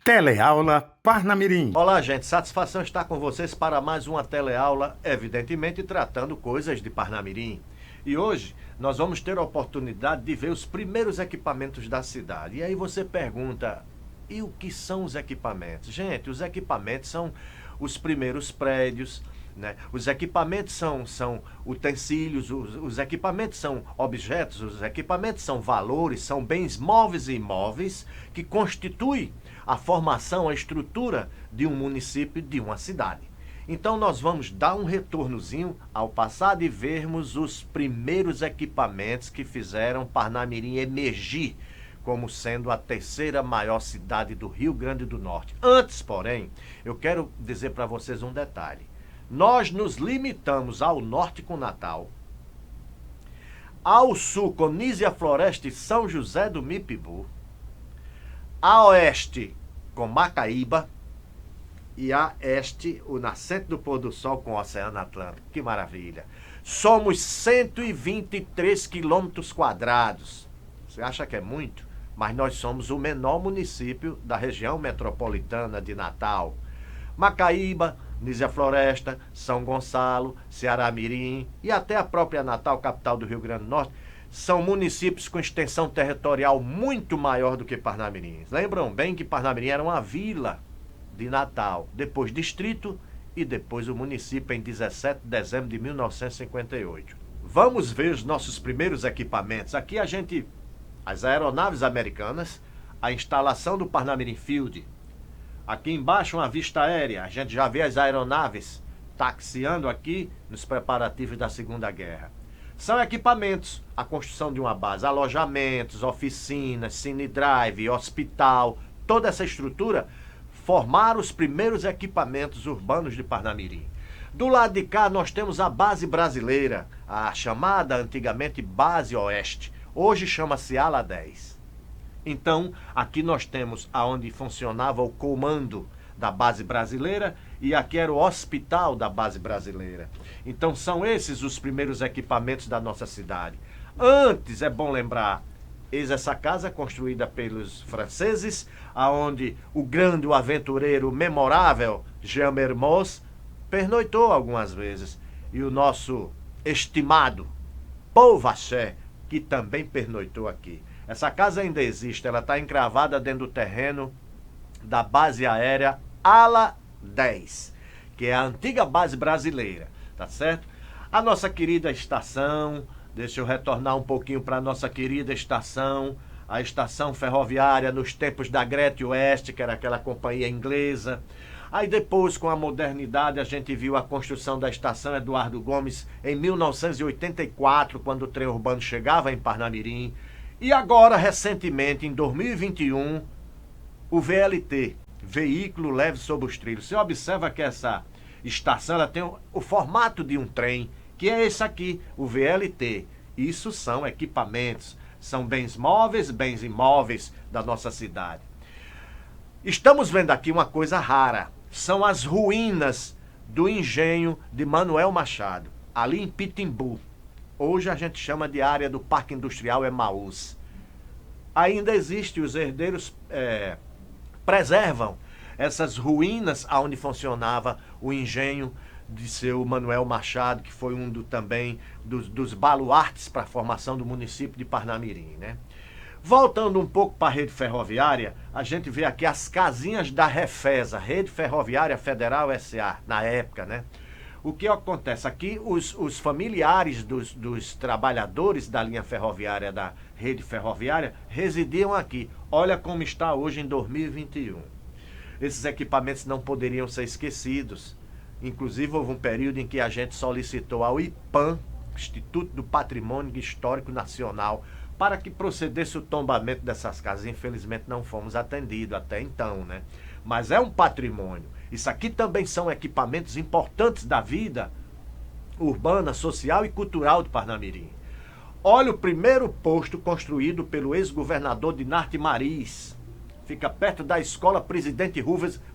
Teleaula Parnamirim. Olá, gente. Satisfação estar com vocês para mais uma teleaula, evidentemente tratando coisas de Parnamirim. E hoje nós vamos ter a oportunidade de ver os primeiros equipamentos da cidade. E aí você pergunta, e o que são os equipamentos? Gente, os equipamentos são os primeiros prédios, né? Os equipamentos são utensílios, os equipamentos são objetos, os equipamentos são valores, são bens móveis e imóveis que constituem a formação, a estrutura de um município, de uma cidade. Então nós vamos dar um retornozinho ao passado e vermos os primeiros equipamentos que fizeram Parnamirim emergir como sendo a terceira maior cidade do Rio Grande do Norte. Antes, porém, eu quero dizer para vocês um detalhe. Nós nos limitamos ao norte com Natal, ao sul com Nísia Floresta e São José do Mipibu, a oeste com Macaíba e a este o Nascente do Pôr do Sol com o Oceano Atlântico. Que maravilha! Somos 123 quilômetros quadrados. Você acha que é muito? Mas nós somos o menor município da região metropolitana de Natal. Macaíba, Nísia Floresta, São Gonçalo, Ceará-Mirim e até a própria Natal, capital do Rio Grande do Norte, são municípios com extensão territorial muito maior do que Parnamirim. Lembram bem que Parnamirim era uma vila de Natal, depois distrito e depois o município em 17 de dezembro de 1958. Vamos ver os nossos primeiros equipamentos. Aqui as aeronaves americanas, a instalação do Parnamirim Field. Aqui embaixo uma vista aérea, a gente já vê as aeronaves taxiando aqui nos preparativos da Segunda Guerra. São equipamentos, a construção de uma base, alojamentos, oficinas, cine drive, hospital, toda essa estrutura formaram os primeiros equipamentos urbanos de Parnamirim. Do lado de cá nós temos a base brasileira, a chamada antigamente Base Oeste, hoje chama-se Ala 10. Então, aqui nós temos aonde funcionava o comando da base brasileira e aqui era o hospital da base brasileira. Então são esses os primeiros equipamentos da nossa cidade. Antes, é bom lembrar, eis essa casa construída pelos franceses, aonde o grande, o aventureiro, o memorável Jean Mermoz pernoitou algumas vezes. E o nosso estimado Paul Vacher, que também pernoitou aqui. Essa casa ainda existe, ela está encravada dentro do terreno da base aérea Ala 10, que é a antiga base brasileira, tá certo? A nossa querida estação, deixa eu retornar um pouquinho para a nossa querida estação, a estação ferroviária nos tempos da Great West, que era aquela companhia inglesa. Aí depois, com a modernidade, a gente viu a construção da estação Eduardo Gomes em 1984, quando o trem urbano chegava em Parnamirim. E agora, recentemente, em 2021, o VLT, Veículo Leve sobre os Trilhos. Você observa que essa estação ela tem o formato de um trem, que é esse aqui, o VLT. Isso são equipamentos, são bens móveis, bens imóveis da nossa cidade. Estamos vendo aqui uma coisa rara. São as ruínas do engenho de Manuel Machado, ali em Pitimbu. Hoje a gente chama de área do Parque Industrial Emaús. Ainda existe, os herdeiros preservam essas ruínas onde funcionava o engenho de seu Manuel Machado, que foi também dos baluartes para a formação do município de Parnamirim, né? Voltando um pouco para a rede ferroviária, a gente vê aqui as casinhas da Refesa, Rede Ferroviária Federal S.A., na época, né? O que acontece? Aqui os familiares dos trabalhadores da linha ferroviária, da rede ferroviária, residiam aqui. Olha como está hoje em 2021. Esses equipamentos não poderiam ser esquecidos. Inclusive houve um período em que a gente solicitou ao IPAM, Instituto do Patrimônio Histórico Nacional, para que procedesse o tombamento dessas casas. Infelizmente não fomos atendidos até então, né? Mas é um patrimônio. Isso aqui também são equipamentos importantes da vida urbana, social e cultural de Parnamirim. Olha o primeiro posto construído pelo ex-governador Dinarte Mariz. Fica perto da escola Presidente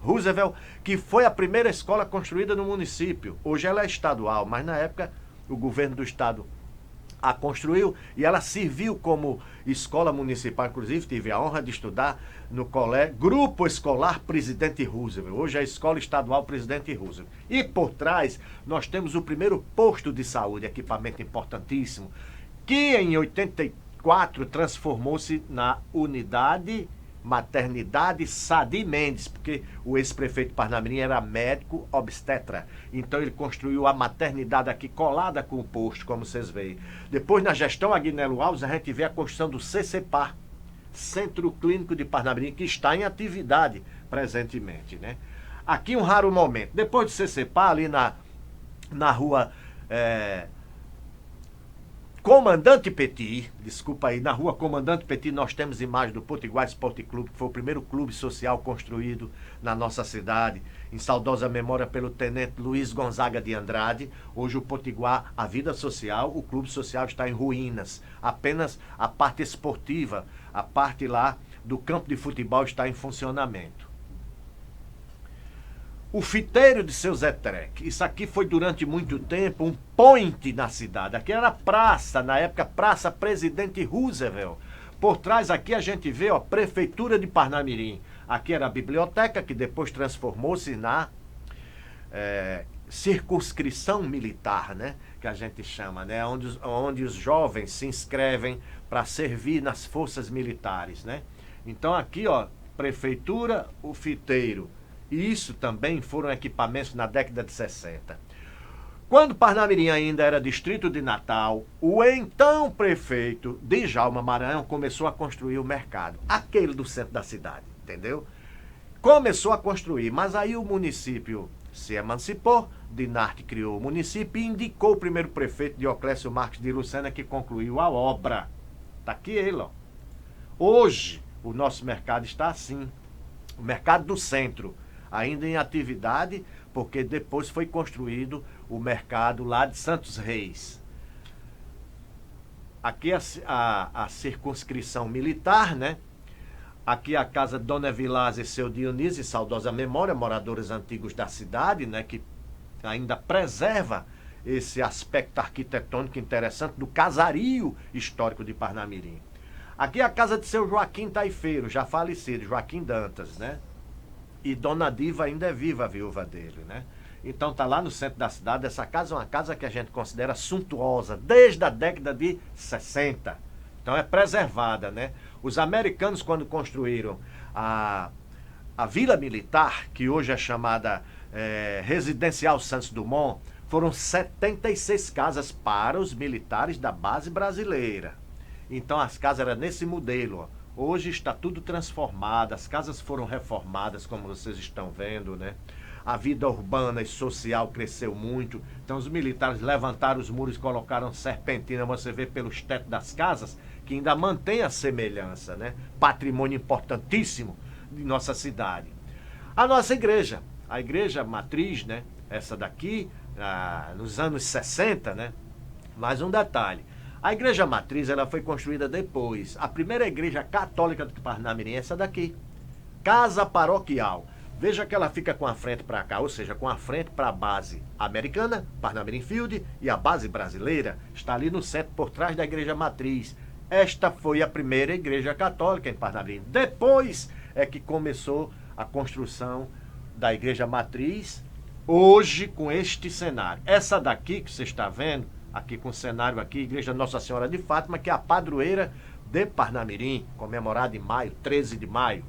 Roosevelt, que foi a primeira escola construída no município. Hoje ela é estadual, mas na época o governo do estado a construiu e ela serviu como escola municipal. Inclusive, tive a honra de estudar no colégio Grupo Escolar Presidente Roosevelt. Hoje é a Escola Estadual Presidente Roosevelt. E por trás, nós temos o primeiro posto de saúde, equipamento importantíssimo, que em 84 transformou-se na unidade Maternidade Sadi Mendes, porque o ex-prefeito Parnamirim era médico obstetra. Então ele construiu a maternidade aqui colada com o posto, como vocês veem. Depois, na gestão Agnello Alves, a gente vê a construção do CCPAR, Centro Clínico de Parnamirim, que está em atividade presentemente, né? Aqui um raro momento. Depois do CCPAR, ali na rua Comandante Petit, desculpa aí, na rua Comandante Petit nós temos imagem do Potiguar Esporte Clube, que foi o primeiro clube social construído na nossa cidade, em saudosa memória pelo tenente Luiz Gonzaga de Andrade. Hoje o Potiguar, a vida social, o clube social está em ruínas, apenas a parte esportiva, a parte lá do campo de futebol está em funcionamento. O fiteiro de Seu Zé Trek. Isso aqui foi durante muito tempo um point na cidade. Aqui era praça, na época Praça Presidente Roosevelt. Por trás aqui a gente vê, ó, Prefeitura de Parnamirim. Aqui era a biblioteca, que depois transformou-se na circunscrição militar, né? Que a gente chama, né? Onde os jovens se inscrevem para servir nas forças militares, né? Então aqui, ó, Prefeitura, o fiteiro. E isso também foram equipamentos na década de 60. Quando Parnamirim ainda era distrito de Natal, o então prefeito Djalma Maranhão começou a construir o mercado, aquele do centro da cidade, entendeu? Começou a construir, mas aí o município se emancipou, Dinarte criou o município e indicou o primeiro prefeito, Dioclésio Marques de Lucena, que concluiu a obra. Está aqui ele, ó. Hoje, o nosso mercado está assim, o mercado do centro, ainda em atividade, porque depois foi construído o mercado lá de Santos Reis. Aqui a circunscrição militar, né? Aqui a casa de Dona Vilás e seu Dionísio, saudosa memória, moradores antigos da cidade, né? Que ainda preserva esse aspecto arquitetônico interessante do casario histórico de Parnamirim. Aqui a casa de seu Joaquim Taifeiro, já falecido, Joaquim Dantas, né? E Dona Diva ainda é viva, a viúva dele, né? Então tá lá no centro da cidade. Essa casa é uma casa que a gente considera suntuosa desde a década de 60. Então é preservada, né? Os americanos, quando construíram a Vila Militar, que hoje é chamada Residencial Santos Dumont, foram 76 casas para os militares da base brasileira. Então as casas eram nesse modelo, ó. Hoje está tudo transformado, as casas foram reformadas, como vocês estão vendo, né? A vida urbana e social cresceu muito, então os militares levantaram os muros e colocaram serpentina, você vê pelos tetos das casas, que ainda mantém a semelhança, né? Patrimônio importantíssimo de nossa cidade. A nossa igreja, a igreja matriz, né? Essa daqui, nos anos 60, né? Mais um detalhe. A igreja matriz, ela foi construída depois. A primeira igreja católica do Parnamirim é essa daqui. Casa paroquial. Veja que ela fica com a frente para cá, ou seja, com a frente para a base americana, Parnamirim Field, e a base brasileira está ali no centro, por trás da igreja matriz. Esta foi a primeira igreja católica em Parnamirim. Depois é que começou a construção da igreja matriz, hoje com este cenário. Essa daqui que você está vendo, aqui com o cenário aqui, Igreja Nossa Senhora de Fátima, que é a padroeira de Parnamirim, comemorada em maio, 13 de maio.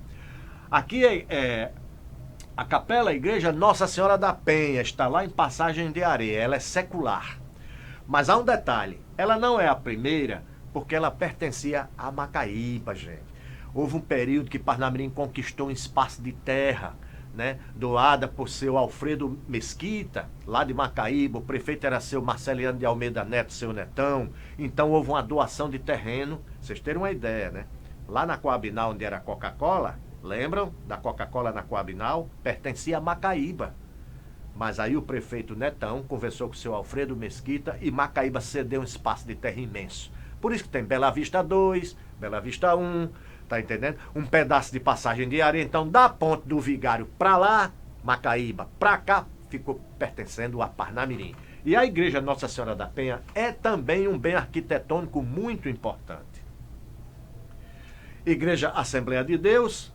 Aqui é a capela, a Igreja Nossa Senhora da Penha, está lá em Passagem de Areia, ela é secular. Mas há um detalhe, ela não é a primeira, porque ela pertencia a Macaíba, gente. Houve um período que Parnamirim conquistou um espaço de terra, né, doada por seu Alfredo Mesquita, lá de Macaíba. O prefeito era seu Marceliano de Almeida Neto, seu netão. Então houve uma doação de terreno, vocês terem uma ideia, né? Lá na Coabinal, onde era a Coca-Cola, lembram da Coca-Cola na Coabinal? Pertencia a Macaíba. Mas aí o prefeito Netão conversou com o seu Alfredo Mesquita e Macaíba cedeu um espaço de terra imenso. Por isso que tem Bela Vista 2, Bela Vista 1, tá entendendo? Um pedaço de Passagem de Areia. Então, da ponte do Vigário para lá, Macaíba, para cá, ficou pertencendo a Parnamirim. E a Igreja Nossa Senhora da Penha é também um bem arquitetônico muito importante. Igreja Assembleia de Deus,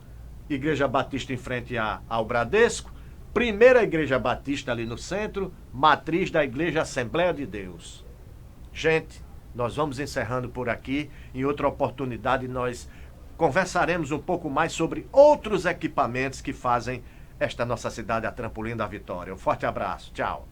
Igreja Batista em frente ao Bradesco, primeira Igreja Batista ali no centro, matriz da Igreja Assembleia de Deus. Gente, nós vamos encerrando por aqui. Em outra oportunidade nós conversaremos um pouco mais sobre outros equipamentos que fazem esta nossa cidade a trampolim da vitória. Um forte abraço, tchau.